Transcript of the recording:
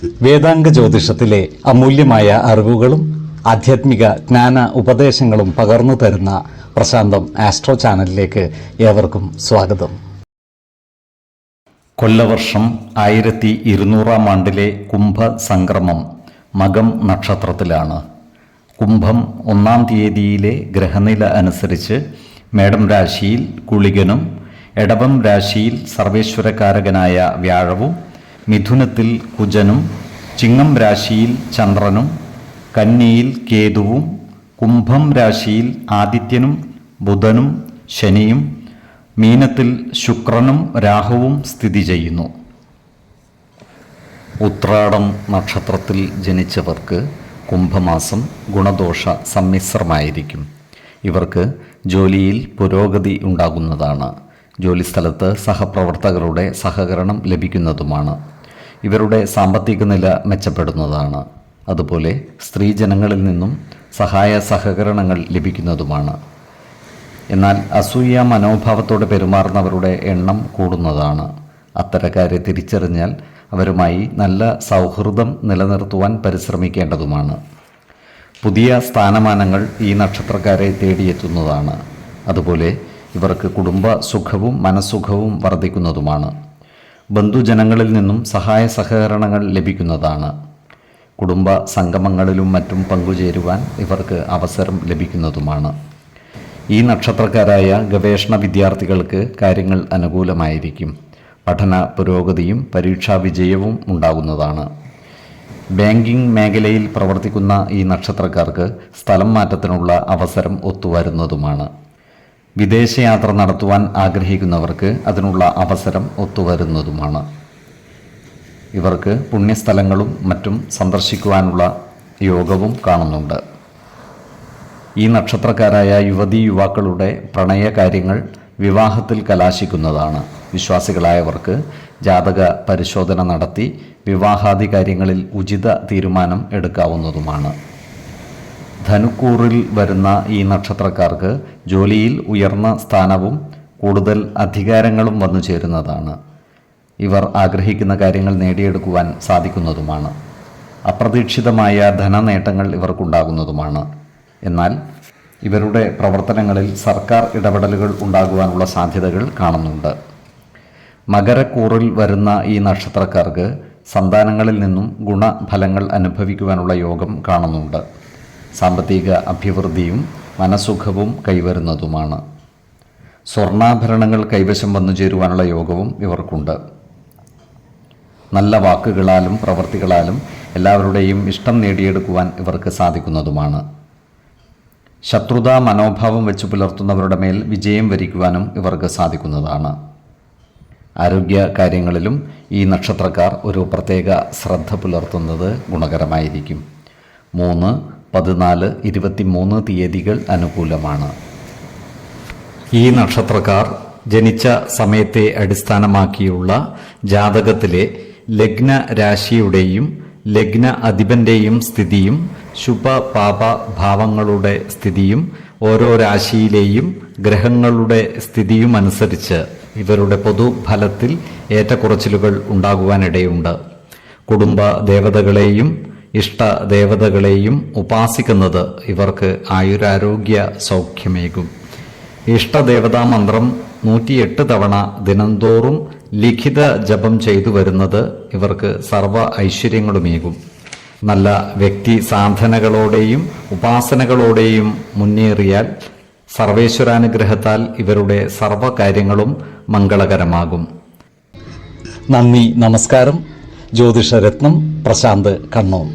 വേദാംഗ ജ്യോതിഷത്തിലെ അമൂല്യമായ അറിവുകളും ആധ്യാത്മിക ജ്ഞാന ഉപദേശങ്ങളും പകർന്നു തരുന്ന പ്രശാന്തം ആസ്ട്രോ ചാനലിലേക്ക് ഏവർക്കും സ്വാഗതം. കൊല്ലവർഷം 1200 ആണ്ടിലെ കുംഭസംക്രമം മകം നക്ഷത്രത്തിലാണ്. കുംഭം 1-ാം തീയതിയിലെ ഗ്രഹനില അനുസരിച്ച് മേടം രാശിയിൽ കുളികനും, എടവം രാശിയിൽ സർവേശ്വരകാരകനായ വ്യാഴവും, മിഥുനത്തിൽ കുജനും, ചിങ്ങം രാശിയിൽ ചന്ദ്രനും, കന്നിയിൽ കേതുവും, കുംഭം രാശിയിൽ ആദിത്യനും ബുധനും ശനിയും, മീനത്തിൽ ശുക്രനും രാഹുവും സ്ഥിതി ചെയ്യുന്നു. ഉത്രാടം നക്ഷത്രത്തിൽ ജനിച്ചവർക്ക് കുംഭമാസം ഗുണദോഷ സമ്മിശ്രമായിരിക്കും. ഇവർക്ക് ജോലിയിൽ പുരോഗതി ഉണ്ടാകുന്നതാണ്. ജോലിസ്ഥലത്ത് സഹപ്രവർത്തകരുടെ സഹകരണം ലഭിക്കുന്നതുമാണ്. ഇവരുടെ സാമ്പത്തിക നില മെച്ചപ്പെടുന്നതാണ്. അതുപോലെ സ്ത്രീജനങ്ങളിൽ നിന്നും സഹായ സഹകരണങ്ങൾ ലഭിക്കുന്നതുമാണ്. എന്നാൽ അസൂയ മനോഭാവത്തോടെ പെരുമാറുന്നവരുടെ എണ്ണം കൂടുന്നതാണ്. അത്തരക്കാരെ തിരിച്ചറിഞ്ഞാൽ അവരുമായി നല്ല സൗഹൃദം നിലനിർത്തുവാൻ പരിശ്രമിക്കേണ്ടതുമാണ്. പുതിയ സ്ഥാനമാനങ്ങൾ ഈ നക്ഷത്രക്കാരെ തേടിയെത്തുന്നതാണ്. അതുപോലെ ഇവർക്ക് കുടുംബ സുഖവും മനസ്സുഖവും വർദ്ധിക്കുന്നതുമാണ്. ബന്ധുജനങ്ങളിൽ നിന്നും സഹായ സഹകരണങ്ങൾ ലഭിക്കുന്നതാണ്. കുടുംബ സംഗമങ്ങളിലും മറ്റും പങ്കുചേരുവാൻ ഇവർക്ക് അവസരം ലഭിക്കുന്നതുമാണ്. ഈ നക്ഷത്രക്കാരായ ഗവേഷണ വിദ്യാർത്ഥികൾക്ക് കാര്യങ്ങൾ അനുകൂലമായിരിക്കും. പഠന പുരോഗതിയും പരീക്ഷാ വിജയവും ഉണ്ടാകുന്നതാണ്. ബാങ്കിംഗ് മേഖലയിൽ പ്രവർത്തിക്കുന്ന ഈ നക്ഷത്രക്കാർക്ക് സ്ഥലം മാറ്റത്തിനുള്ള അവസരം ഒത്തുവരുന്നതുമാണ്. വിദേശയാത്ര നടത്തുവാൻ ആഗ്രഹിക്കുന്നവർക്ക് അതിനുള്ള അവസരം ഒത്തുവരുന്നതുമാണ്. ഇവർക്ക് പുണ്യസ്ഥലങ്ങളും മറ്റും സന്ദർശിക്കുവാനുള്ള യോഗവും കാണുന്നുണ്ട്. ഈ നക്ഷത്രക്കാരായ യുവതീ യുവാക്കളുടെ പ്രണയ കാര്യങ്ങൾ വിവാഹത്തിൽ കലാശിക്കുന്നതാണ്. വിശ്വാസികളായവർക്ക് ജാതക പരിശോധന നടത്തി വിവാഹാദി കാര്യങ്ങളിൽ ഉചിത തീരുമാനം എടുക്കാവുന്നതുമാണ്. ധനുക്കൂറിൽ വരുന്ന ഈ നക്ഷത്രക്കാർക്ക് ജോലിയിൽ ഉയർന്ന സ്ഥാനവും കൂടുതൽ അധികാരങ്ങളും വന്നു ചേരുന്നതാണ്. ഇവർ ആഗ്രഹിക്കുന്ന കാര്യങ്ങൾ നേടിയെടുക്കുവാൻ സാധിക്കുന്നതുമാണ്. അപ്രതീക്ഷിതമായ ധനനേട്ടങ്ങൾ ഇവർക്കുണ്ടാകുന്നതുമാണ്. എന്നാൽ ഇവരുടെ പ്രവർത്തനങ്ങളിൽ സർക്കാർ ഇടപെടലുകൾ ഉണ്ടാകുവാനുള്ള സാധ്യതകൾ കാണുന്നുണ്ട്. മകരക്കൂറിൽ വരുന്ന ഈ നക്ഷത്രക്കാർക്ക് സന്താനങ്ങളിൽ നിന്നും ഗുണഫലങ്ങൾ അനുഭവിക്കുവാനുള്ള യോഗം കാണുന്നുണ്ട്. സാമ്പത്തിക അഭിവൃദ്ധിയും മനസുഖവും കൈവരുന്നതുമാണ്. സ്വർണ്ണാഭരണങ്ങൾ കൈവശം വന്നു ചേരുവാനുള്ള യോഗവും ഇവർക്കുണ്ട്. നല്ല വാക്കുകളാലും പ്രവൃത്തികളാലും എല്ലാവരുടെയും ഇഷ്ടം നേടിയെടുക്കുവാൻ ഇവർക്ക് സാധിക്കുന്നതുമാണ്. ശത്രുതാ മനോഭാവം വെച്ച് പുലർത്തുന്നവരുടെ മേൽ വിജയം വരിക്കുവാനും ഇവർക്ക് സാധിക്കുന്നതാണ്. ആരോഗ്യ കാര്യങ്ങളിലും ഈ നക്ഷത്രക്കാർ ഒരു പ്രത്യേക ശ്രദ്ധ പുലർത്തുന്നത് ഗുണകരമായിരിക്കും. 3, 14, 23 തീയതികൾ അനുകൂലമാണ്. ഈ നക്ഷത്രക്കാർ ജനിച്ച സമയത്തെ അടിസ്ഥാനമാക്കിയുള്ള ജാതകത്തിലെ ലഗ്ന രാശിയുടെയും ലഗ്ന അധിപന്റെയും സ്ഥിതിയും ശുഭ പാപ ഭാവങ്ങളുടെ സ്ഥിതിയും ഓരോ രാശിയിലെയും ഗ്രഹങ്ങളുടെ സ്ഥിതിയും അനുസരിച്ച് ഇവരുടെ പൊതുഫലത്തിൽ ഏറ്റക്കുറച്ചിലുകൾ ഉണ്ടാകുവാനിടയുണ്ട്. കുടുംബ ദേവതകളെയും ഇഷ്ടദേവതകളെയും ഉപാസിക്കുന്നത് ഇവർക്ക് ആയുരാരോഗ്യ സൗഖ്യമേകും. ഇഷ്ടദേവതാ മന്ത്രം 108 തവണ ദിനംതോറും ലിഖിത ജപം ചെയ്തു വരുന്നത് ഇവർക്ക് സർവ ഐശ്വര്യങ്ങളുമേകും. നല്ല വ്യക്തി സാധനകളോടെയും ഉപാസനകളോടെയും മുന്നേറിയാൽ സർവേശ്വരാനുഗ്രഹത്താൽ ഇവരുടെ സർവകാര്യങ്ങളും മംഗളകരമാകും. നന്ദി, നമസ്കാരം. ജ്യോതിഷരത്നം പ്രശാന്ത് കണ്ണൂർ.